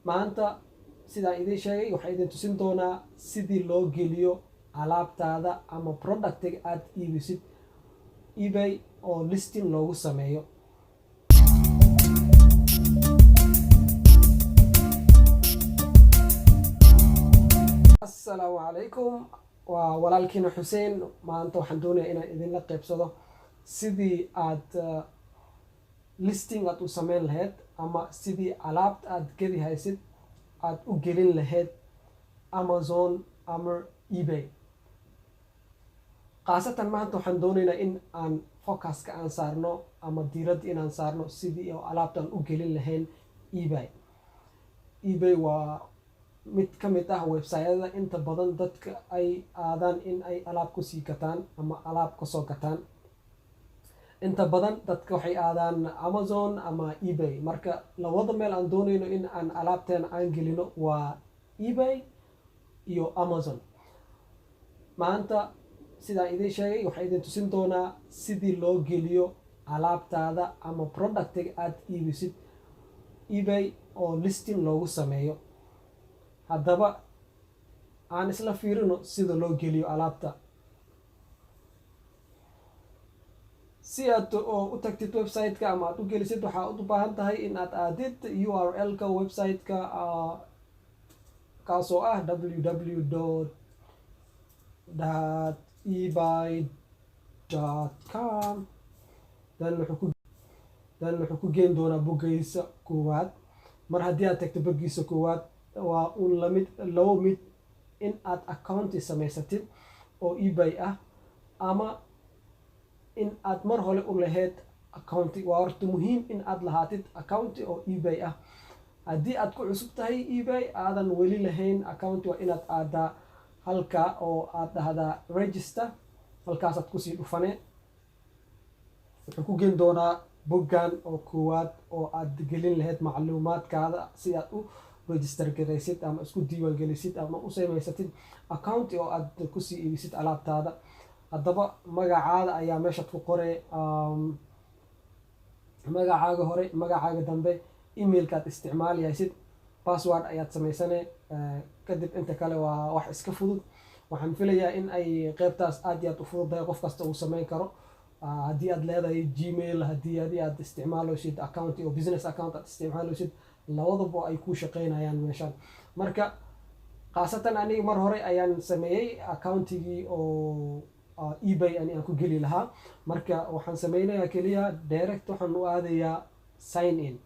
maanta sidaan idiin sheegay waxaa idin tusin doonaa sidii loo geliyo alaabtaada ama productiga aad iibisid eBay oo listing loogu sameeyo. Assalaamu calaykum, waa walaalkiina Xuseen. maanta waxaan doonayaa inaan idinla qaybsado sidii aad listing aad u sameyn lahayd ama sidii alaabta aad geli haysid aad u gelin lahayd Amazon ama eBay. Qaasatan maanta waxaan doonaynaa in aan focuska aan saarno ama diiradda inaan saarno sidii oo alaabtaan u gelin lahayn eBay. eBay waa mid ka mid ah website-yada inta badan dadka ay aadaan in ay alaab ku sii gataan ama alaab ka soo gataan. Inta badan dadka waxay aadaan Amazon ama eBay. Marka labada meel aan doonayno in aan alaabteena aan gelino waa eBay iyo Amazon. maanta sidaan idiin sheegay waxaa idin tusin doonaa sidii loo geliyo alaabtaada ama productiga aad iibisid eBay oo listing loogu sameeyo. Haddaba aan isla fiirino sida loo geliyo alaabta. Si aad u tagtid website-ka ama aad u gelisid waxaad u baahan tahay in aad aadid URL-ka website-ka kaasoo ah www.ebay.com. dan wuxuu ku geyn doonaa boggiisa koowaad. mar haddii aad tagto boggiisa koowaad waa labo mid in aad accounti samaysatid oo eBay ah ama in aad mar hore u lahayd accounti. waa horta muhiim in aad lahaatid accounti oo eBay ah. haddii aad ku cusub tahay eBay aadan weli lahayn accounti waa inaad aadaa halka oo aad dhahdaa register. halkaasaad kusii dhufane. wuxuu ku geyn doonaa boggan oo koowaad oo aad gelin lahayd macluumaadkaada si aad u register garaysid ama isku diiwaan gelisid ama u samaysatid accounti oo aad kusii iibisid alaabtaada. haddaba magacaada ayaa meeshaad ku qoray, magacaaga hore, magacaaga dambe, emailkaad isticmaalaysid, password ayaad samaysane. kadib inta kale waa wax iska fudud. waxaan filayaa in ay qaybtaas aad iyo aad u fududahay, qof kasta uu samayn karo. haddii aad leedahay Gmail, haddii aad isticmaalaysid account oo business account aad isticmaalaysid, labadaba ay ku shaqeynayaan meeshaan. marka qaasatan aniga mar hore ayaan sameeyay accountigii oo eBay aan ku geli lahaa. marka waxaan sameynayaa keliya direct waxaan u aadayaa sign in.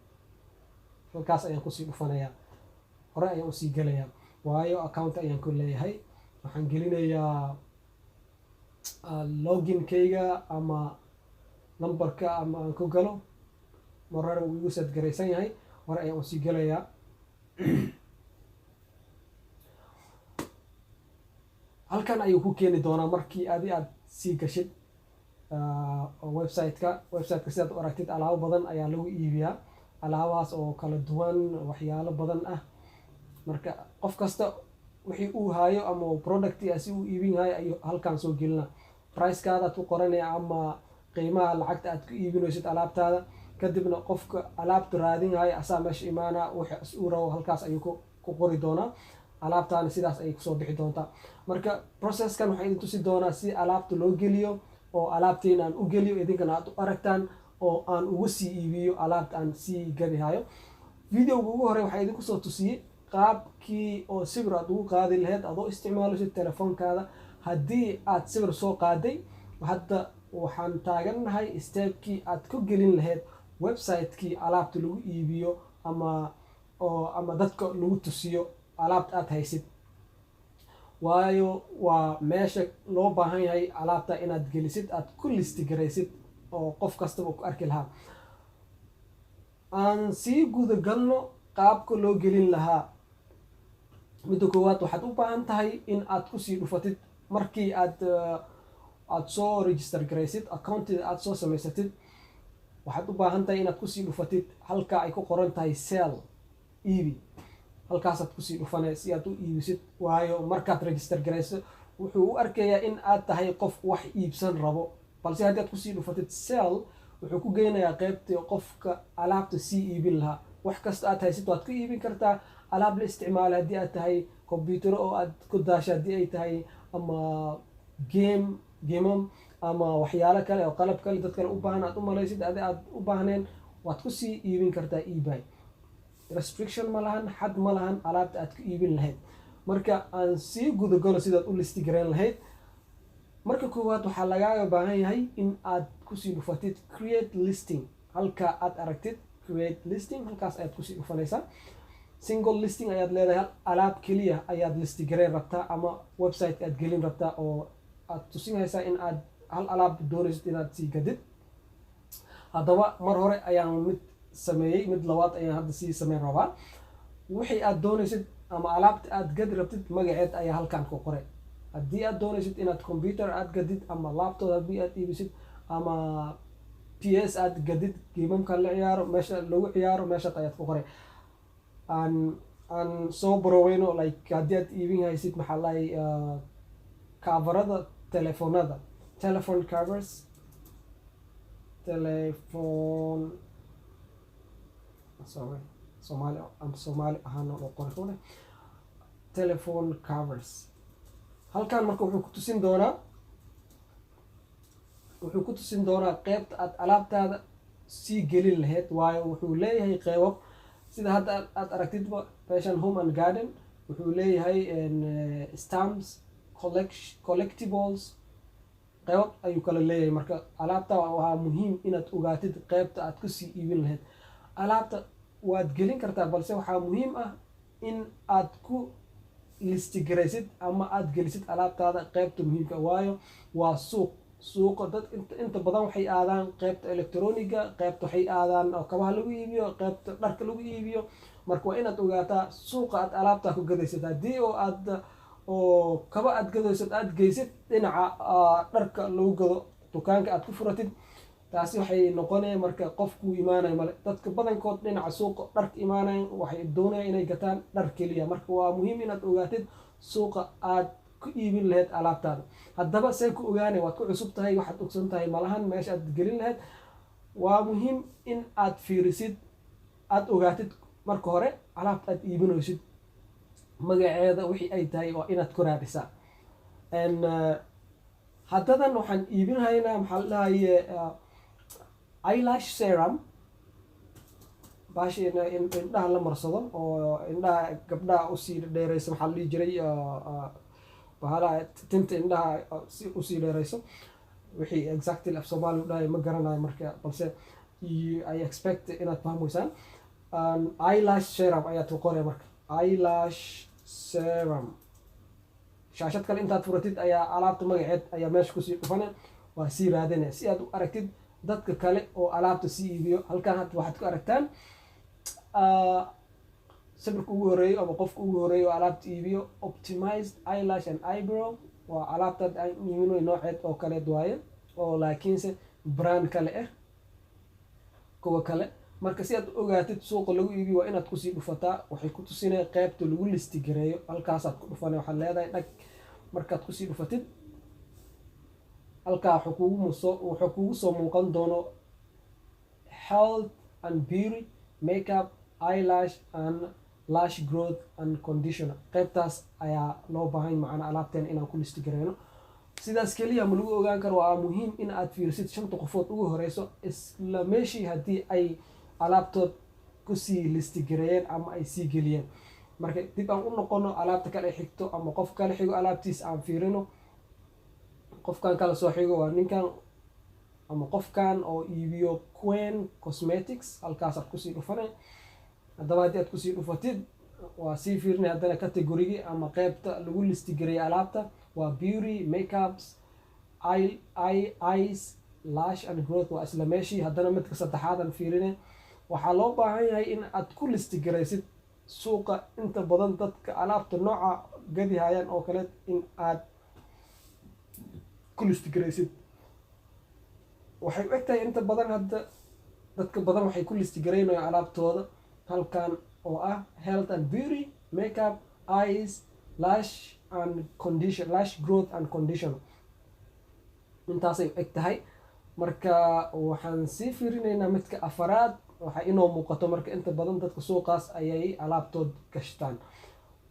halkaas ayaan kusii dhufanayaa, hore ayaan usii gelayaa waayo account ayaan ku leeyahay. waxaan gelinayaa loginkayga ama numberka ama aan ku galo. mar hore wuu igu set garaysan yahay, hore ayaan usii gelayaa. halkan ayuu ku keeni doonaa markii aad sii gashid website-ka sidaad u aragtid alaabo badan ayaa lagu iibiyaa. alaabahaas oo kala duwan, waxyaalo badan ah. marka qof kasta wixii uu hayo ama producti si uu iibin hayo ayuu halkan soo gelina. price-kaada aad ku qoranaya ama qiimaha lacagta aad ku iibinaysid alaabtaada. kadibna qofka alaabta raadin hayo asaa meesha imaana, wixii uu rabo halkaas ayuu ku qori doonaa. alaabtaana sidaas ayay kusoo bixi doontaa. marka processkan waxaa idin tusi doonaa si alaabta loo geliyo oo alaabteena aan u geliyo, idinkana aad u aragtaan oo aan ugu sii iibiyo alaabta aan sii gadihayo. videoga ugu hore waxaa idinku soo tusiyey qaabkii oo sawir aad ugu qaadi lahayd adoo isticmaalaysid telefoonkaada. haddii aad sawir soo qaaday, hadda waxaan taagannahay stepkii aad ku gelin lahayd website-kii alaabta lagu iibiyo ama dadka lagu tusiyo alaabta aad haysid. waayo waa meesha loo baahan yahay alaabta inaad gelisid, aad ku listi garaysid oo qof kastaba ku arki lahaa. aan sii guda galno qaabka loo gelin lahaa. midda koowaad waxaad u baahan tahay in aad kusii dhufatid markii aad soo register garaysid accountiga aad soo samaysatid. waxaad u baahan tahay inaad kusii dhufatid halka ay ku qoran tahay sell iibi. halkaasaad kusii dhufanay si aad u iibisid. waayo markaad register garayso wuxuu u arkayaa in aad tahay qof wax iibsan rabo. balse haddii aad kusii dhufatid sell wuxuu ku geynayaa qaybtii qofka alaabta sii iibin lahaa. wax kasta aad haysid waad ku iibin kartaa. Alaab la isticmaala haddii aad tahay, computer oo aad ku daasha haddii ay tahay, ama gamam ama waxyaalo kale oo qalab kale dad kale u baahan aad u malaysid aad u baahneen, waad kusii iibin kartaa eBay. restriction ma lahan, xad ma lahan alaabta aad ku iibin lahayd. marka aan sii gudagalo sidaad u listi gareyn lahayd. marka koowaad waxaa lagaaga baahan yahay in aad kusii dhufatid create listing. halka aad aragtid create listing, halkaas ayaad kusii dhufanaysaa. single listing ayaad leedahay, alaab keliya ayaad listi gareyn rabtaa ama website aad gelin rabtaa oo aad tusinaysaa in aad hal alaab doonaysid inaad sii gadid. haddaba mar hore ayaan mid sameeyey, mid labaad ayaan hadda sii sameyn rabaa. wixii aad doonaysid ama alaabta aad gadi rabtid magaceed ayaa halkan ku qoray. haddii aad doonaysid inaad computer aad gadid ama laptop haddii aad iibisid ama PS aad gadid, gamamka la ciyaaro meesha lagu ciyaaro meeshaad ayaad ku qoray. aan soo boroweyno like haddii aad iibin haysid maxaa lahay coverada telefoonada, telephone covers, telephone Soomaali ahaan oo qoray telephone covers. halkan marka wuxuu ku tusin doonaa qeybta aad alaabtaada sii gelin lahayd, waayo wuxuu leeyahay qeybab sida hadda aad aragtidba fashion home and garden, wuxuu leeyahay stamps, collectibles, qeybab ayuu kala leeyahay. marka alaabta waa muhiim inaad ogaatid qeybta aad kusii iibin lahayd. alaabta waad gelin kartaa, balse waxaa muhiim ah in aad ku listigaraysid ama aad gelisid alaabtaada qeybta muhiimka, waayo waa suuqa dad inta badan waxay aadaan qeybta electroniga, qeybta waxay aadaan oo kabaha lagu iibiyo, qeybta dharka lagu iibiyo. marka waa inaad ogaataa suuqa aad alaabtaa ku gadaysid. haddii oo kaba aad gadaysid aad geysid dhinaca dharka lagu gado dukaanka aad ku furatid, taasi waxay noqonaya marka qofku imaanay male. dadka badankood dhinaca suuqa dharka imaanayan waxay doonayaan inay gataan dhar keliya. marka waa muhiim inaad ogaatid suuqa aad ku iibin lahayd alaabtaada. haddaba say ku ogaanay, waad ku cusub tahay, waxaad ogsan tahay malahan meesha aad gelin lahayd. waa muhiim in aad fiirisid, aad ogaatid marka hore alaabta aad iibinaysid magaceeda wixii ay tahay waa inaad ku raadisaa. haddadan waxaan iibinhaynaa maxaa la dhahaye eyelash serum, baashi indhaha la marsado oo indhaha gabdhaha usii dheereyso, maxaa la dhihi jiray bahalaha tinta indhaha usii dheereyso. wixii exactly af Soomaali u dhahay ma garanayo marka, balse I expect inaad fahmaysaan. eyelash serum ayaad ku qoraya marka eyelash serum. shaashad kale intaad furatid ayaa alaabta magaceed ayaa meesha kusii dhufana, waa sii raadinaya si aad u aragtid dadka kale oo alaabta sii iibiyo. halkan hadda waxaad ku aragtaan sawirka ugu horeeyo ama qofka ugu horeeyo oo alaabta iibiyo, optimized eyelash and eyebrow. waa alaabtaad aan iibino nooceed oo kaleed waaye, oo laakiinse brand kale ah kuwa kale. marka si aad u ogaatid suuqa lagu iibiyo waa inaad kusii dhufataa. waxay ku tusinaya qeybta lagu listi gareeyo, halkaasaad ku dhufanay. waxaad leedahay dhag. markaad kusii dhufatid halkaa wuxuu kugu soo muuqan doono health and beauty, makeup, eyelash and lash growth and conditioner. qeybtaas ayaa loo baahan macna alaabteen inaan ku listi gareyno. sidaas keliya ma lagu ogaan karo. waa muhiim in aad fiirisid 5 qofood ugu horeyso isla meeshii haddii ay alaabtood kusii listi gareeyeen ama ay sii geliyeen. marka dib aan u noqono alaabta kale ay xigto ama qof kale xigo alaabtiis aan fiirino. qofkan kala soo xigo waa ninkan ama qofkan oo iibiyo Queen Cosmetics. halkaasaad kusii dhufanay. haddaba haddii aad kusii dhufatid waa sii fiirinay haddana categorigi ama qeybta lagu listi gareeyay alaabta waa beauty, makeups, eyes, lash and growth. waa isla meeshii. haddana midka saddexaadan fiirinay. waxaa loo baahan yahay in aad ku listi garaysid suuqa inta badan dadka alaabta nooca gadi hayaan oo kale in aad ku listi garaysid. waxay u egtahay inta badan hadda dadka badan waxay ku listi garaynayaan alaabtooda halkan oo ah health and beauty, makeup, eyes, lash and condition, lash growth and condition. intaasay u eg tahay. marka waxaan sii fiirinaynaa midka afaraad waxay inoo muuqato marka inta badan dadka suuqaas ayay alaabtood gashtaan.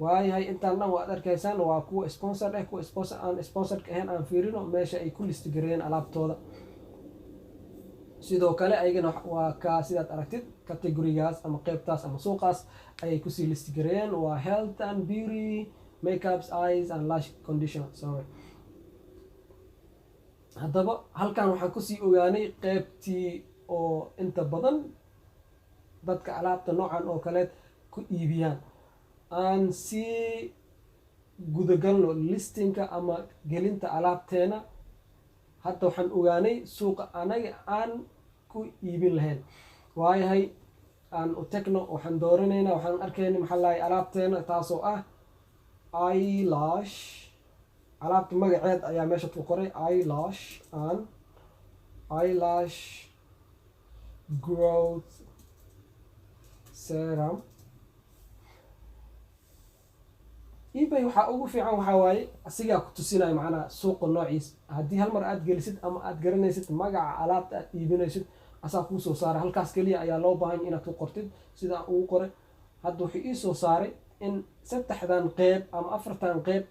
waayahay intaan dhan waad arkaysaan waa kuwa sponsor kuwa aan sponsorka ahayn aan fiirino meesha ay ku list gareeyeen alaabtooda. sidoo kale ayagana waa ka sidaad aragtid categorigaas ama qaybtaas ama suuqaas ayay kusii list gareeyeen waa health and beauty, makeups, eyes and lash conditioner. haddaba halkan waxaan kusii ogaanay qaybtii oo inta badan dadka alaabta noocan oo kaleed ku iibiyaan. aan sii gudagalno listinka ama gelinta alaabteena. hadda waxaan ogaanay suuqa anaga aan ku iibin lahayn. waayahay aan u tagno waxaan dooranaynaa waxaan arkayna maxaa lahay alaabteena taasoo ah eyelash. alaabta magaceed ayaa meesha ku qoray eyelash and eyelash growth serum. ebay waxaa ugu fiican waxaa waaye asigaa ku tusinayo macnaha suuqa noociis. haddii hal mar aad gelisid ama aad garanaysid magaca alaabta aad iibinaysid asaa kuu soo saaray. halkaas keliya ayaa loo baahan inaad ku qortid sidaa ugu qoray. hadda wuxuu ii soo saaray in 3dan qeyb ama 4tan qeyb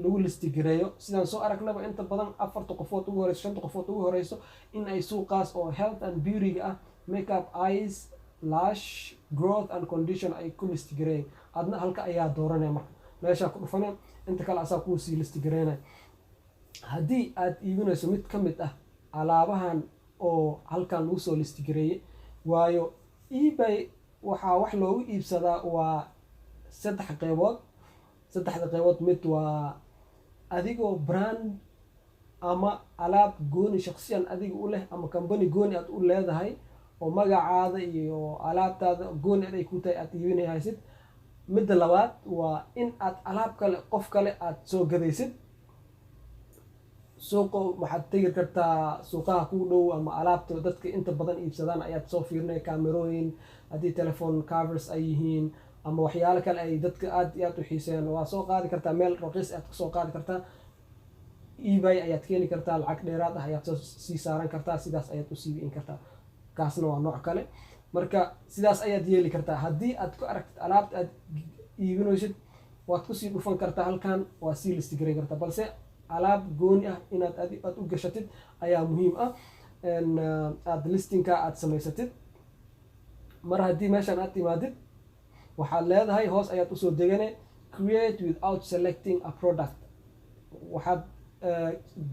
lagu listi gareeyo. sidaan soo aragnaba inta badan 4 qofood ugu horeyso 5 qofood ugu horeyso in ay suuqaas oo health and beauty ah, makeup, eyes, lash growth and condition ay ku listi gareeyeen. adna halka ayaa dooranaya marka meesha ku dhufaneen inta kale asaa kuu sii listi gareynay. haddii aad iibinayso mid ka mid ah alaabahan oo halkan lagu soo listi gareeyey waayo ebay waxaa wax loogu iibsadaa waa 3 qeybood. 3da qeybood mid waa adigoo brand ama alaab gooni shakhsiyan adiga u leh ama company gooni aad u leedahay oo magacaada iyo alaabtaada gooni ay ku tahay aad iibinaysid. midda labaad waa in aad alaab kale qof kale aad soo gadaysid. suuqa waxaad tegi kartaa suuqaha ku dhow ama alaabta dadka inta badan iibsadaan ayaad soo fiirinay kaamerooyin haddii telephone covers ay yihiin ama waxyaalo kale ay dadka aad iyo aad u xiiseeyaan waa soo qaadi kartaa meel raqiis aad kasoo qaadi kartaa. ebay ayaad keeni kartaa lacag dheeraad ah ayaad sii saaran kartaa sidaas ayaad u sii bi'in kartaa. kaasna waa nooc kale marka sidaas ayaad yeeli kartaa. haddii aad ku aragtid alaabta aad iibinaysid waad kusii dhufan kartaa halkan waa sii listi gareyn kartaa. balse alaab gooni ah inaad aad u gashatid ayaa muhiim ah aad listinka aad samaysatid. mar haddii meeshan aad timaadid waxaad leedahay hoos ayaad usoo degane create without selecting a product. waxaad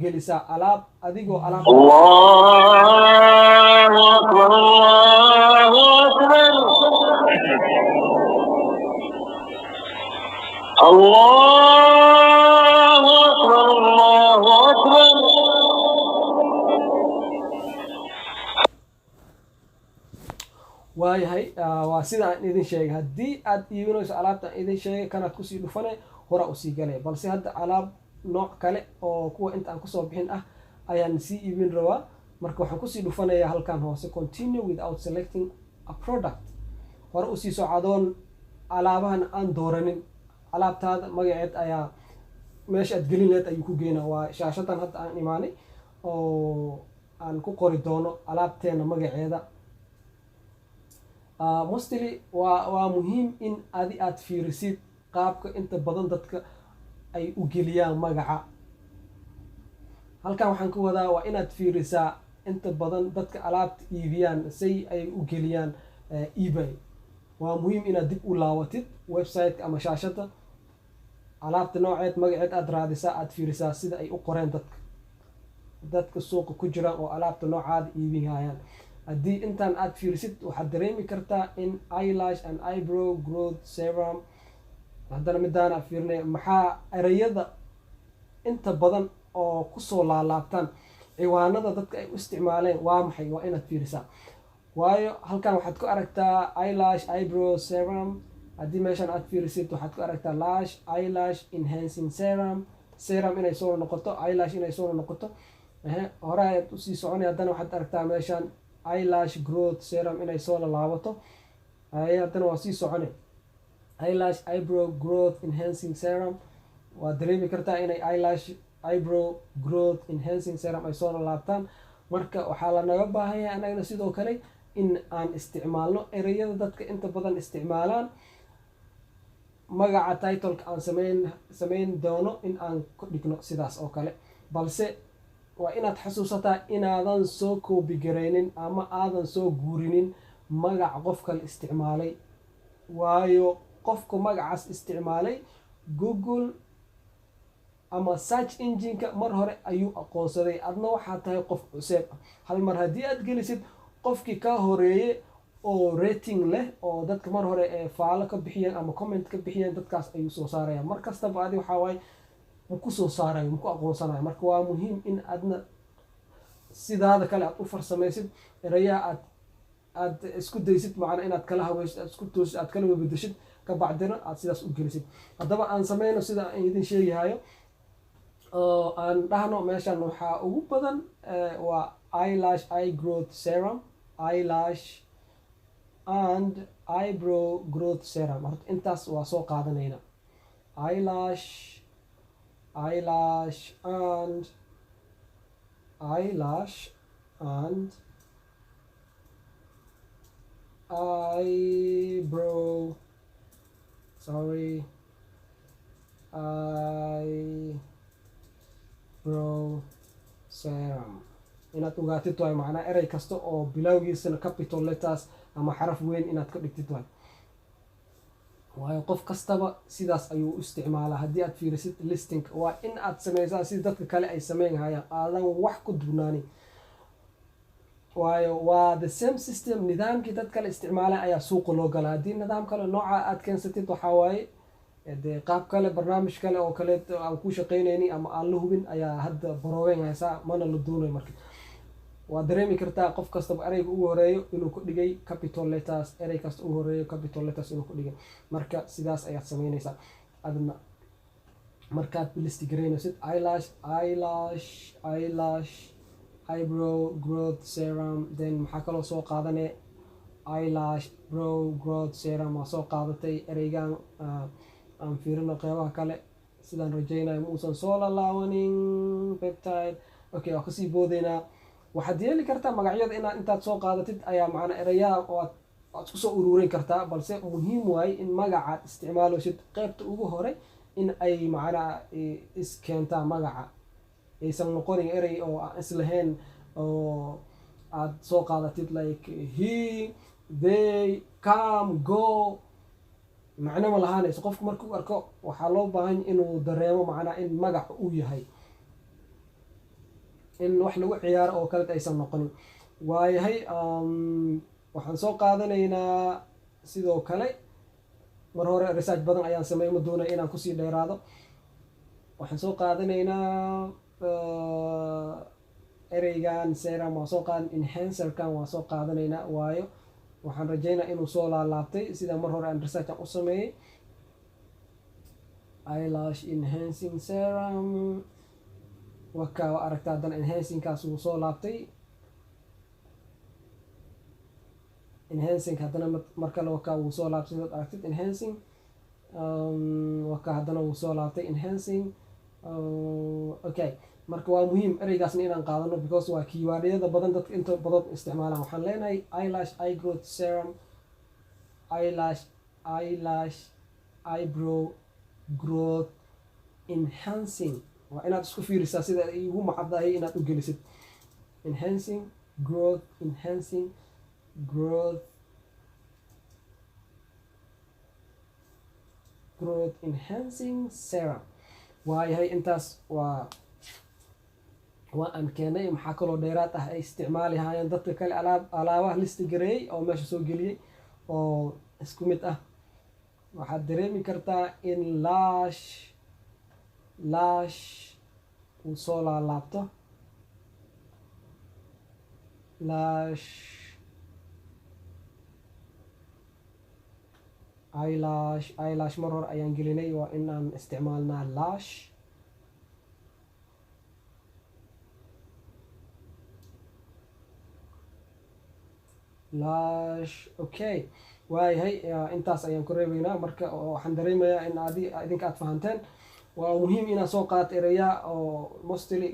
gelisaa alaab adigoo alaab waayahay waa sida aan idin sheegay haddii aad iibinayso alaabta idin sheegay kanaad kusii dhufane hora usii galay. balse hadda alaab nooc kale oo kuwa inta aan kusoo bixin ah ayaan sii iibin rabaa. marka waxaan kusii dhufanayaa halkan hoose continue without selecting a product. hore usii socadoon alaabahan aan dooranin alaabtaada magaceed ayaa meesha aad gelin lahayd ayuu ku geynaa. waa shaashadan hadda aan imaanay oo aan ku qori doono alaabteena magaceeda. mostly waa muhiim in aad fiirisid qaabka inta badan dadka ay u geliyaan magaca. halkan waxaan ku wadaa waa inaad fiirisaa inta badan dadka alaabta iibiyaan say ay u geliyaan ebay. waa muhiim inaad dib u laawatid website ama shaashada alaabta nooceed magaceed aad raadisaa aad fiirisaa sida ay u qoreen dadka suuqa ku jiraan oo alaabta noocaada iibinayaan. haddii intaan aad fiirisid waxaad dareemi kartaa in eyelash and eyebrow growth serum. haddana midaana fiirinay maxaa erayada inta badan oo kusoo laalaabtaan ciwaanada dadka ay u isticmaaleen waa maxay waa inaad fiirisaa. waayo halkan waxaad ku aragtaa eyelash eyebrow serum. haddii meeshan aad fiirisid waxaad ku aragtaa lash eyelash enhancing serum inay soo noqoto eyelash inay soo noqoto. hore ayaad usii soconay haddana waxaad aragtaa meeshan eyelash growth serum inay soo laabato. haddana waa sii soconay eyelash eyebrow growth enhancing serum. waad dareemi kartaa inay eyelash eyebrow growth enhancing serum ay soo laabtaan. marka waxaa lanaga baahan yahay anagana sidoo kale in aan isticmaalno ereyada dadka inta badan isticmaalaan. Magaca titleka aan samayn doono in aan ku dhigno sidaas oo kale, balse waa inaad xasuusataa inaadan soo copy garaynin ama aadan soo guurinin magaca qof kale isticmaalay, waayo qofka magacaas isticmaalay Google ama search engine-ka mar hore ayuu aqoonsaday, adna waxaa tahay qof cusub. hal mar haddii aad gelisid qofkii ka horeeyay oo rating leh oo dadka mar hore faalo ka bixiyeen ama comment ka bixiyeen, dadkaas ayuu soo saaraya. mar kastaba adi waxaa waaye ku soo saarayo, ku aqoonsanayo. marka waa muhiim in aadna sidaada kale aad u farsamaysid erayaha aad isku daysid macna inaad kala haweysid, aad isku toosid, aad kala bedeshid, ka bacdina aad sidaas u gelisid. haddaba aan sameyno sida aan idin sheegayo oo aan dhahno meeshan waxaa ugu badan waa eyelash eye growth serum, eyelash and eyebrow growth serum. horta intaas waa soo qaadanayna eyelash and eyebrow serum. inaad ogaatid waay macnaa erey kasta oo bilowgiisana capital letters ama xaraf weyn inaad ka dhigtid waay, waayo qof kastaba sidaas ayuu u isticmaalaa. haddii aad fiirisid listing waa in aad sameysaa sida dadka kale ay sameynhayaan, aadan wax ku duunaanin, waayo waa the same system. nidaamkii dad kale isticmaalay ayaa suuqa loo galaa. haddii nidaam kale nooca aad keensatid waxaa waaye dee qaab kale, barnaamij kale oo kale aan ku shaqeynayni ama aan la hubin ayaa hadda barooweyn haysaa, mana la doonayo. marka waa dareemi kartaa qof kastaba ereyga ugu horeeyo inuu ku dhigay capital letters, erey kasta ugu horeeyo capital letters inuu ku dhigay. marka sidaas ayaad sameynaysaa adna markaad listi garaynaysid eyelash eyebrow growth serum. then maxaa kaloo soo qaadane eyelash brow growth serum waa soo qaadatay. ereygan aan fiirino qeybaha kale, sidaan rajaynayo muusan soo lalaawanin. peptide okay, waa kasii boodeynaa. waxaad yeeli kartaa magacyada inaad intaad soo qaadatid ayaa macna erayaha oo aad isku soo ururin kartaa, balse muhiim waaye in magacaad isticmaaloosid qeybta ugu hore in ay macnaa iskeentaa magaca, aysan noqonin erey oo aan islahayn oo aad soo qaadatid like he, they, come, go, macno ma lahaanayso. qofku markuu arko waxaa loo baahan inuu dareemo macnaa in magac uu yahay, in wax lagu ciyaaro oo kale aysan noqonin. waayahay waxaan soo qaadanaynaa sidoo kale mar hore research badan ayaan sameeyay, ma doonay inaan kusii dheeraado. waxaan soo qaadanaynaa ereygan serum waa soo qaadan, enhancerkan waa soo qaadanaynaa, waayo waxaan rajaynaa inuu soo laalaabtay sida mar hore aan research aan u sameeyey. eyelash enhancing serum wakaa waa aragtaa haddana enhancingkaas wuu soo laabtay. enhancing haddana mar kale wakaa wuu soo laabtay, sidaad aragtid enhancing wakaa haddana wuu soo laabtay enhancing. okay, marka waa muhiim ereygaasna inaan qaadano because waa kiiwaadhyada badan dadka inta badan isticmaalaan. waxaan leenahay eyelash eye growth serum, eyelash eyebrow growth enhancing. waa inaad isku fiirisaa sida ay ugu macadahay inaad u gelisid enhancing growth enhancing serum. waayahay intaas waa aan keenay. maxaa kaloo dheeraad ah ay isticmaali haayeen dadka kale alaabaha listi gareeyey oo meesha soo geliyey oo isku mid ah. waxaad dareemi kartaa in lash uu soo laalaabto, eyelash mar hore ayaan gelinay, waa in aan isticmaalnaa lash okay. waayahay intaas ayaan ku reebeynaa. marka waxaan dareemayaa in idinka aad fahanteen. waa muhiim inaad soo qaadato ereya oo mostly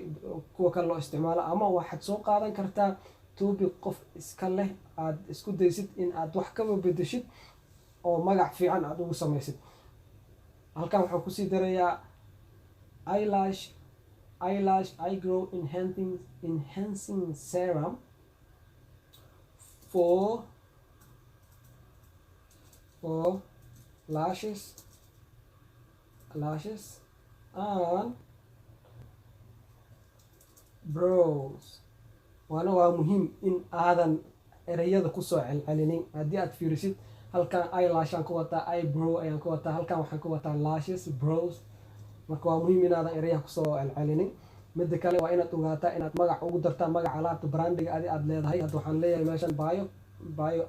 kuwa kale loo isticmaalo, ama waxaad soo qaadan kartaa topic qof iska leh aad isku daysid in aad wax kaba bedeshid oo magac fiican aad ugu samaysid. halkan waxaan kusii darayaa eyelash eye grow enhancing serum for lashes and brows. waa muhiim in aadan ereyada kusoo celcelinin. haddii aad fiirisid halkan eyelash aan ku wataa, eyebrow ayaan ku wataa, halkan waxaan ku wataa lashes, brows. marka waa muhiim inaadan ereyaha kusoo celcelinin. midda kale waa inaad ogaataa inaad magac ugu dartaa magaca alaabta brandiga aad leedahay. hadda waxaan leeyahay meeshan bio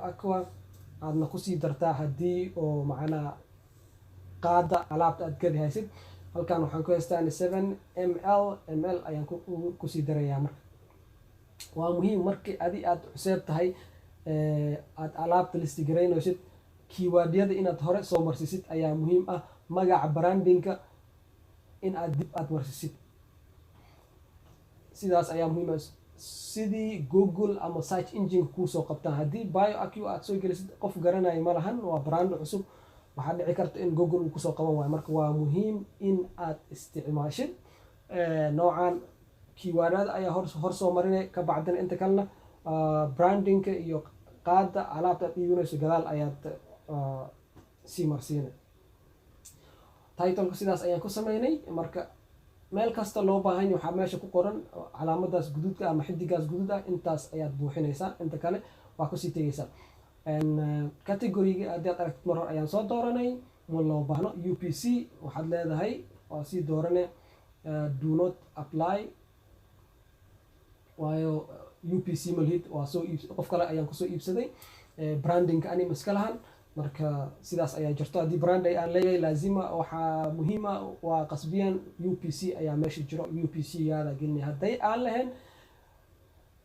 aqua aadna kusii dartaa haddii oo macnaa qaada alaabta aad gadi haysid. halkan waxaan ku haystaa 7 ml ayaan kusii darayaa. marka waa muhiim markii aad cuseeb tahay aad alaabta listigaraynaysid, kiiwaadyada inaad hore soo marsisid ayaa muhiim ah. magaca brandinga in aad dib aad marsisid, sidaas ayaa muhiim ah, sidii Google ama search engine kuusoo qabtaan. haddii bio aqua aad soo gelisid qof garanayo ma lahan, waa brand cusub, waxaa dhici karta in Google uu kusoo qaban waayo. marka waa muhiim in aad isticmaashid noocan kiiwaanada ayaa hor soo marinay, ka bacdina inta kalena brandinga iyo qaada alaabta aad iibinayso gadaal ayaad sii marsiinay. titleka sidaas ayaan ku sameynay. marka meel kasta loo baahan yahay waxaa meesha ku qoran calaamadaas guduudka ama xidigaas guduud ah, intaas ayaad buuxinaysaa, inta kale waa kusii tegaysaa. categoriga haddii aad aragtid mar hore ayaan soo dooranay, ma loo baahno. UPC waxaad leedahay, waa sii doorane do not apply, waayo UPC malhid waa qof kale ayaan kusoo iibsaday, brandinga anima iska lahan. marka sidaas ayaa jirto. haddii brand aan leeyahay laazima waxaa muhiima waa qasbiyan UPC ayaa meesha jiro, UPC yaada gelinaya. hadday aan lahayn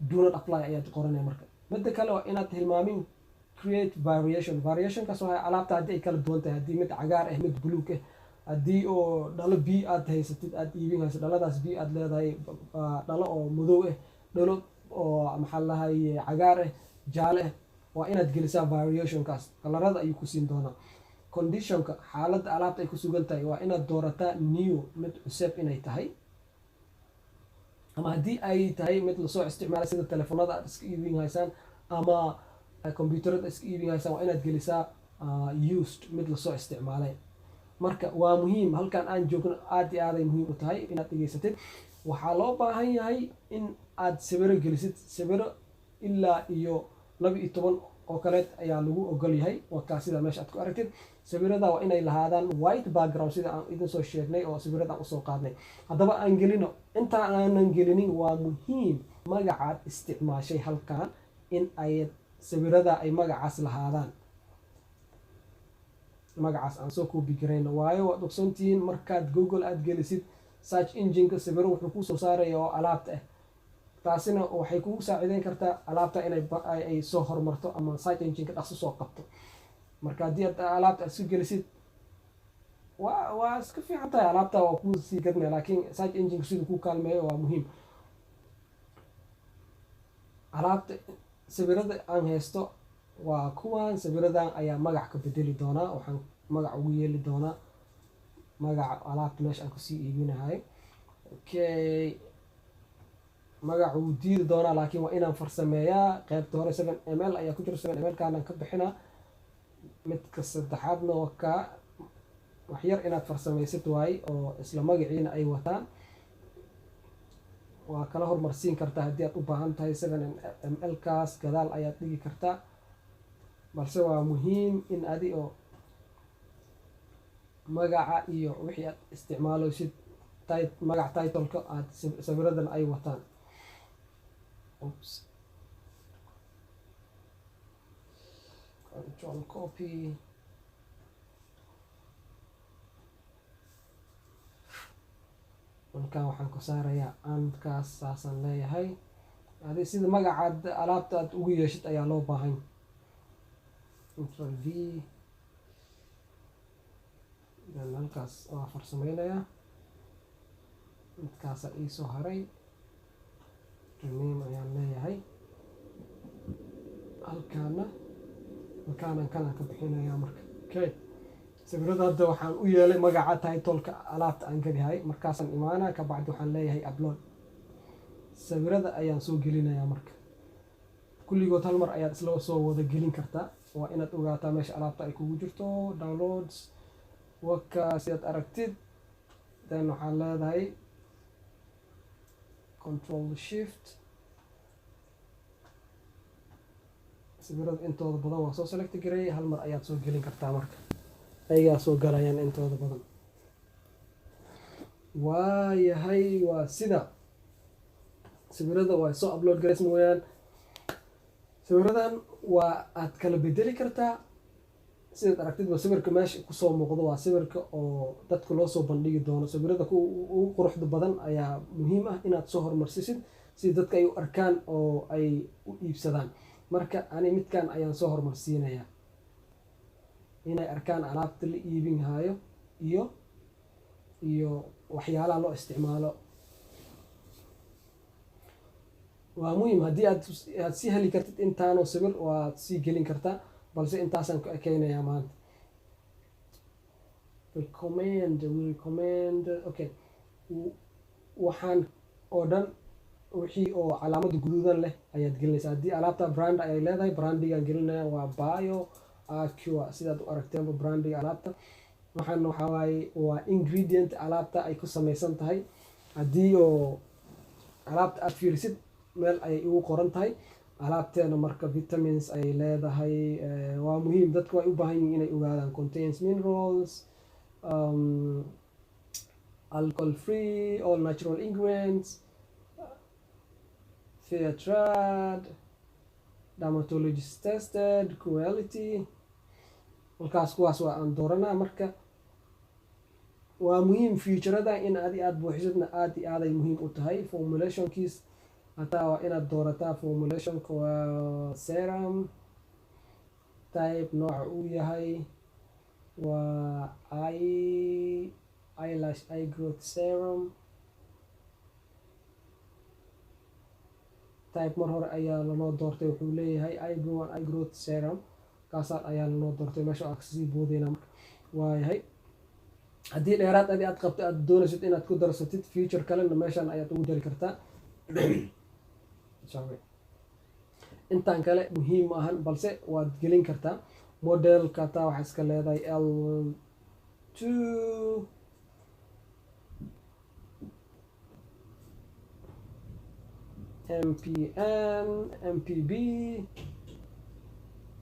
do not apply ayaad qoranaya. marka midda kale waa inaad hilmaamin create variationkaas waa alaabta haddii ay kala duwan tahay, haddii mid cagaar ah, mid buluug ah, haddii oo dhalo b aad haysatid aad iibin hayso, dhaladaas b aad leedahay, dhalo oo madow ah, dhalo oo maxaa lahay cagaar ah, jaale ah, waa inaad gelisaa variationkaas. kalarada ayuu ku siin doonaa. conditionka xaaladda alaabta ay ku sugan tahay waa inaad doorataa new, mid cusub inay tahay, ama haddii ay tahay mid lasoo isticmaalay sida telefoonada aad iska iibin haysaan ama computerada iska iibin haysaan, waa inaad gelisaa used, mid lasoo isticmaalay. marka waa muhiim, halkan aan joogno aad iyo aaday muhiim u tahay inaad dhegaysatid. waxaa loo baahan yahay in aad sawiro gelisid, sawiro ilaa iyo 12 oo kaleed ayaa lagu ogol yahay. wakaa sida meesha aad ku aragtid. sawirada waa inay lahaadaan white background sida aan idin soo sheegnay oo sawiradan usoo qaadnay. haddaba aan gelino, inta aanan gelinin waa muhiim magacaad isticmaashay halkan in ay sawirada ay magacaas lahaadaan. magacaas aan soo koobi garayno, waayo waad ogsoontihiin markaad Google aad gelisid search engine-ka sawiro wuxuu kusoo saaraya oo alaabta ah. taasina waxay kugu saacideyn kartaa alaabta inay soo horumarto ama search engine-ka dhaqso soo qabto. marka haddii aad alaabta iska gelisid waa iska fiican tahay, alaabta waa kuu sii gadnaya, laakiin search engine-ka siduu kuu kaalmeeyo waa muhiim. alaabta sawirada aan haysto waa kuwan. sawiradan ayaa magac ka bedeli doonaa, waxaan magac ugu yeeli doonaa magaca alaabta meesha aan kusii iibinahay. okay, magaca wuu diidi doonaa, laakiin waa inaan farsameeyaa. qaybta hore 7 ml ayaa ku jira, 7 ml kaanaan ka bixinaa. midka saddexaadna waa ka waxyar inaad farsamaysid waaye oo isla magaciina ay wataan. waa kala hormarsiin kartaa haddii aad u baahan tahay. 7 ml kaas gadaal ayaad dhigi kartaa, balse waa muhiim in adi oo magaca iyo wixii aad isticmaaleysid magac titleka aad sawiradan ay wataan. control copy. halkan waxaan ku saarayaa andkaas, saasaan leeyahay. adi sida magacaad alaabta aad ugu yeeshid ayaa loo baahan. control v, halkaas waa farsameynayaa. midkaasa iisoo haray. rename ayaan leeyahay. halkaana kanaan ka bixinayaa marka. Okay, sawirada hadda waxaan u yeelay magaca title-ka alaabta aan gelihay. markaasaan imaanaa kabacdi waxaan leeyahay upload. sawirada ayaan soo gelinayaa marka. kulligood hal mar ayaad isla soo wada gelin kartaa. waa inaad ogaataa meesha alaabta ay kugu jirto. downloads waka sidaad aragtid, then waxaan leedahay control shift. sawirada intooda badan waa soo select gareeyay. hal mar ayaad soo gelin kartaa marka. ayagaa soo galayaan intooda badan. waayahay, waa sida sawirada waa soo upload garays mooyaan. sawiradan waa aad kala bedeli kartaa. sidaad aragtidba sawirka meesha kusoo muuqdo waa sawirka oo dadka loo soo bandhigi doono. sawirada ugu quruxda badan ayaa muhiim ah inaad soo hormarsisid si dadka ay u arkaan oo ay u iibsadaan. marka ani midkan ayaan soo hormarsiinayaa inay arkaan alaabta la iibin hayo iyo waxyaalaha loo isticmaalo. waa muhiim haddii aad sii heli kartid intaanoo sawir waad sii gelin kartaa, balse intaasaan ku ekeynayaa maanta. recommend okay, waxaan oo dhan wixii oo calaamada guduudan leh ayaad gelinaysaa. haddii alaabta brand ayay leedahay, brandigaan gelinaya waa bio acua. sidaad u aragteenba brandiga alaabta. waxaan waxaa waaye waa ingredient alaabta ay ku samaysan tahay. haddii oo alaabta aad fiirisid meel ayay ugu qoran tahay alaabteena marka vitamins ay leedahay. waa muhiim, dadka way u baahan yihiin inay ogaadaan contains minerals, alcohol free, all natural ingredients, fair trade, dermatologist tested, quality. halkaas kuwaas waa aan dooranaa. marka waa muhiim featurada in aad buuxisidna aad iyo aaday muhiim u tahay. formulationkiis hataa waa inaad doorataa. formulationka waa serum type, nooca uu yahay waa eyelash eye growth serum type. mar hore ayaa lanoo doortay, wuxuu leeyahay eyebrow and eye growth serum. kaasaa ayaa lanoo doortay. meesha waa kasii boodeyna marka. waayahay, haddii dheeraad aad qabto aad doonaysid inaad ku darsatid feature kalena meeshan ayaad ugu dari kartaa. intaan kale muhiim ma ahan, balse waad gelin kartaa. modelka taa waxaa iska leedahay L2 MPN MPB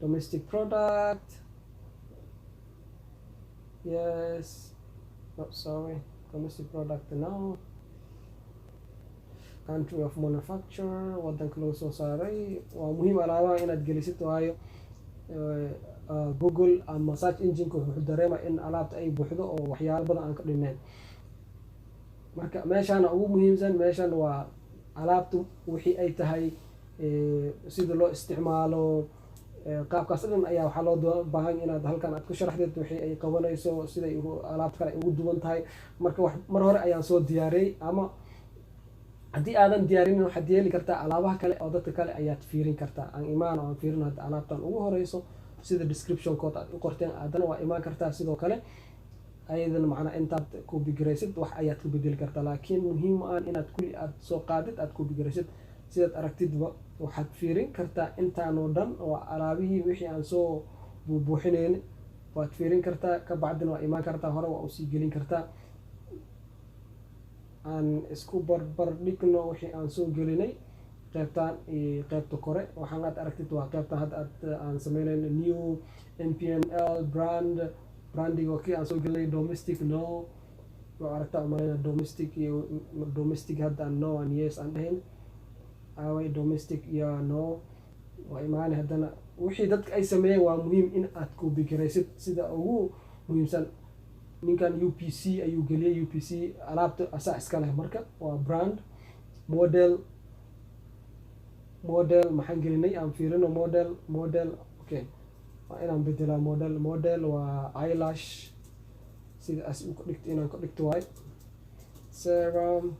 domestic product. yes, sorry, domestic product no. country of manufacture, wadanka lagu soo saaray. waa muhiim alaabaha inaad gelisid, waayo google ama search engine-ka wuxuu dareema in alaabta ay buuxdo oo waxyaalo badan aan ka dhineen. marka meeshaana ugu muhiimsan. meeshan waa alaabtu wixii ay tahay, sida loo isticmaalo, qaabkaas dhan ayaa waxaa loo baahan inaad halkan aad ku sharaxdeed wixii ay qabanayso, siday alaabta kale ay ugu duwan tahay. marka mar hore ayaan soo diyaariyey, ama haddii aadan diyaarinin waxaad yeeli kartaa alaabaha kale oo dadka kale ayaad fiirin kartaa. aan imaan oo aan fiirin hadda alaabtan ugu horeyso sida description code aad u qorteen, haddana waa imaan kartaa sidoo kale. ayadana macnaa intaad kubigaraysid wax ayaad ku bedeli kartaa. laakiin muhiim aan inaad kulli aad soo qaadid aad kubigaraysid. sidaad aragtidba waxaad fiirin kartaa intaanoo dhan oo alaabihii wixii aan soo buuxinayn waad fiirin kartaa. ka bacdina waa imaan kartaa, hore waa usii gelin kartaa. aan isku barbar dhigno wixii aan soo gelinay qaybtaan iyo qaybta kore. waxaan aad aragtid waa qaybtan hadda aan sameynayno new MPNL brandiga kii aan soo gelinay. domestic no, waa aragtaa umaleyna domestic iyo domestic hadda no and yes aan dhahayn. away domestic iyo no waa imaanay. haddana wixii dadka ay sameeyeen waa muhiim in aad kubigaraysid. sida ugu muhiimsan ninkan UPC ayuu geliyay. UPC alaabta asaa iska leh. marka waa brand model maxaan gelinay aan fiirino. model okay, waa inaan bedelaa. model waa eyelash, sida as u ka dhigto inaan ka dhigto waay. serum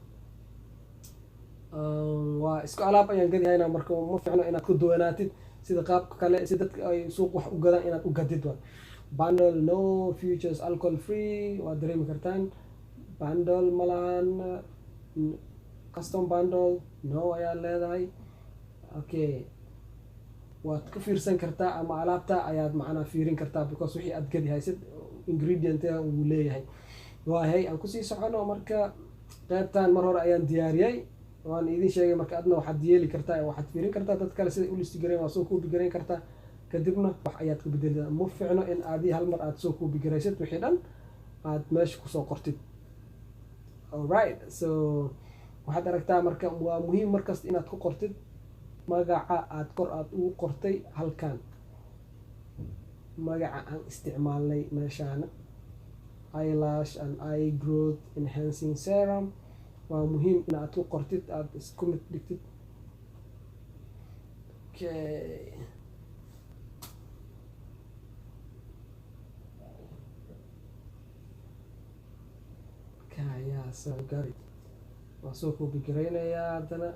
waa isku alaab ayaan gadihaynaa, marka ma fiicno inaad ku duwanaatid sida qaabka kale si dadka ay suuq wax u gadaan inaad u gadid waa. Bundle no futures alcohol free, waad dareemi kartaan. Bundle malahan, custom bundle no ayaa leedahay. Okay, waad ka fiirsan kartaa ama alaabta ayaad macnaa fiirin kartaa because wixii aad gadi haysid ingredient uu leeyahay. waahay aan kusii socono marka qaybtan mar hore ayaan diyaariyay waan idin sheegay, marka adna waxaad yeeli kartaa waxaad fiirin kartaa dad kale sida u listi gareyn waa soo koobi gareyn kartaa, kadibna wax ayaad ka bedelida. Ma fiicno in aad hal mar aad soo koobi garaysid wixii dhan aad meesha kusoo qortid. Alright, so waxaad aragtaa marka waa muhiim markasta inaad ku qortid magaca aad kor aad ugu qortay halkan, magaca aan isticmaalnay meeshaan eyelash and eye growth enhancing serum waa muhiim in aad ku qortid aad isku mid dhigtid. Okay, kaya soo gari waa soo koobi garaynayaa haddana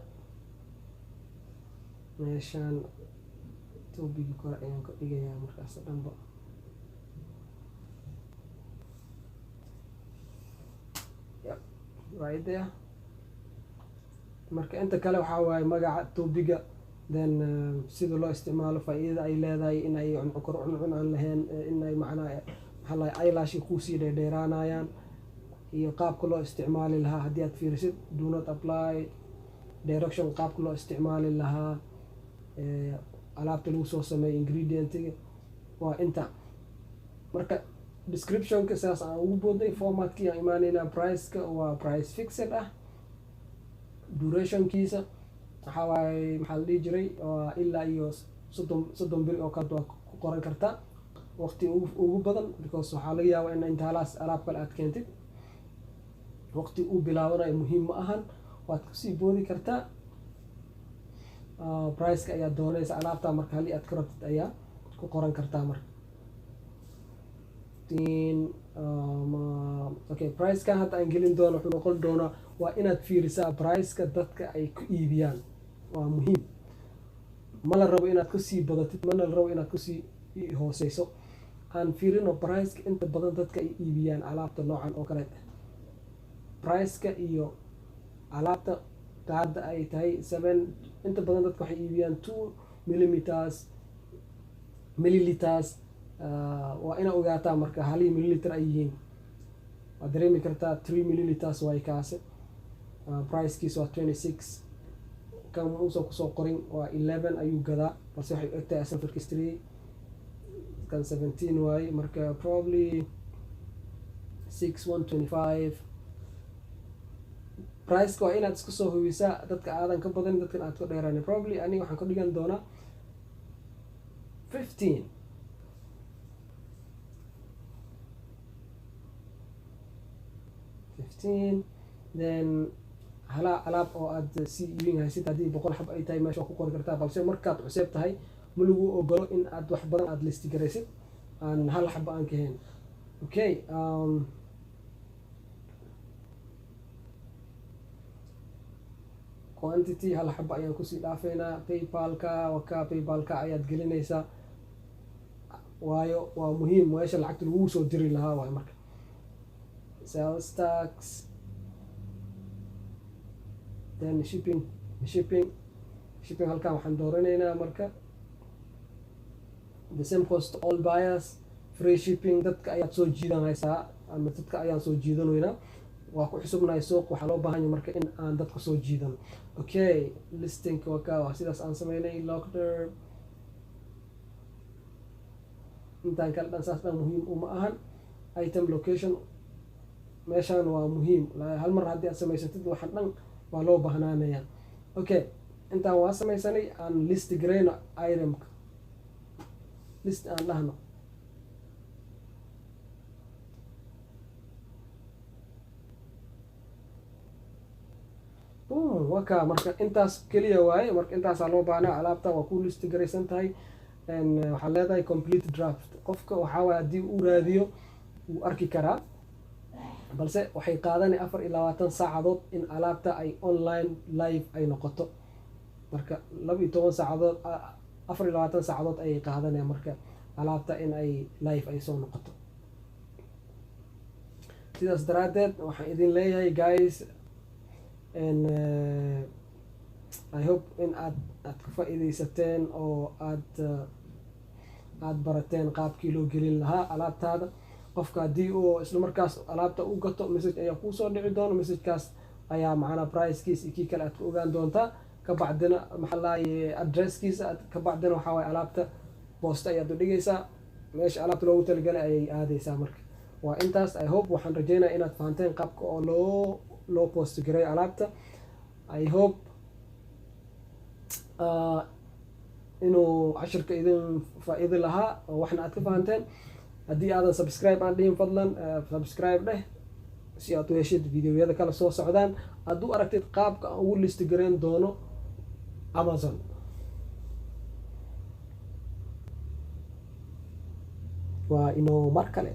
meeshaan toobigi kore ayaan ka dhigayaa markaas dhanba. Right there. marka inta kale waxaa waaye magaca toobiga then sida loo isticmaalo faa'iidada ay leedahay in ay cuncun aan lahayn, in ay macnaha maxaa lahay eyelashka kusii dheeraanayaan iyo qaabka loo isticmaali lahaa. haddii aad fiirisid do not apply direction qaabka loo isticmaali lahaa, alaabta lagu soo sameeyay ingredientiga waa inta. marka descriptionka saas aan ugu booday, formatkii aan imaanaynaa. Priceka waa price fixed ah, durationkiisa waxaa waaye maxaa la dhihi jiray waa ilaa iyo soddon bil oo kale waa ku qoran kartaa waqti ugu badan because waxaa laga yaabaa in intaalaas alaab kale aad keentid. waqti uu bilaabanayo muhiim ma ahan, waad kusii boodi kartaa. Priceka ayaa doonaysa alaabta marka halii aad ka rabtid ayaa ku qoran kartaa marka. Okay, pricekan hadda aan gelin doono wuxuu noqon doonaa waa inaad fiirisaa priceka dadka ay ku iibiyaan, waa muhiim. ma la rabo inaad kusii badatid, mana la rabo inaad kusii hooseyso. aan fiirino priceka inta badan dadka ay iibiyaan alaabta noocan oo kale. Priceka iyo alaabta hadda ay tahay 7, inta badan dadka waxay iibiyaan 2 milliliters. waa ina ogaataa marka halii milliliter ay yihiin. waad dareemi kartaa 3 milliliters way kaase. pricekiis waa 26, kan uusan kusoo qorin waa 11 ayuu gadaa balse waxay ogtahay asalkiis 3, kan 17 waaye marka probably 6,125. priceka waa inaad isku soo hubisaa dadka aadan ka badan dadkan aad ka dheeraan. probably aniga waxaan ka dhigan doonaa 15. then halaa alaab oo aad sii iibin haysid haddii 100 xab ay tahay meesha waa ku qori kartaa, balse markaad cuseeb tahay ma lagu ogolo in aad wax badan aad listi garaysid aan hal xaba aan ka hayn. Okay, quantity hal xaba ayaan kusii dhaafaynaa. Paypalka ayaad gelinaysaa waayo waa muhiim meesha lacagta lagu soo diri lahaa waayo. marka sales tax, then shipping halkan waxaan dooranaynaa marka the same cost to all buyers, free shipping. dadka ayaad soo jiidanaysaa ama dadka ayaan soo jiidanaynaa, waa ku xusubnahay suuq waxaa loo baahan yahay marka in aan dadka soo jiidan. Okay, listing waa sidaas aan sameynay. lockder intaan kale dhan saas dhan muhiim uma ahan. item location meeshaan waa muhiim, hal mar haddii aad samaysatid waxaan dhan waa loo baahnaanaya. Okay, intaan waa samaysanay. aan list garayno itemka, list aan dhahno waka. marka intaas keliya waaye, marka intaasaa loo baahnaa. alaabta waa ku list garaysan tahay. waxaa leedahay complete draft. qofka waxaa waaye haddii uu raadiyo wuu arki karaa balse waxay qaadanay 24 saacadood in alaabta ay online live ay noqoto. marka 12 saacadood 24 saacadood ayay qaadanayaan marka alaabta in ay live ay soo noqoto. sidaas daraadeed waxaan idin leeyahay guys, and I hope in aad ka faa'iidaysateen oo aad barateen qaabkii loo gelin lahaa alaabtaada. qofka haddii uu isla markaas alaabta u gato message ayaa kusoo dhici doona, messagekaas ayaa macnaa pricekiisa iyo kii kale aad ku ogaan doontaa. kabacdina maxaa laaye adresskiisa kabacdina waxaa waaye alaabta boosta ayaad u dhigaysaa, meesha alaabta loogu talagalay ayay aadaysaa. marka waa intaas. I hope waxaan rajeynayaa inaad fahanteen qaabka oo loo post gareeyo alaabta. I hope inuu cashirka idin faa'iido lahaa oo waxna aad ka fahanteen. haddii aadan subscribe aan dhihin fadlan subscribe dheh si aad u heshid videoyada kala soo socdaan. hadduu aragtid qaabka aan ugu list gareyn doono Amazon, waa inoo mar kale.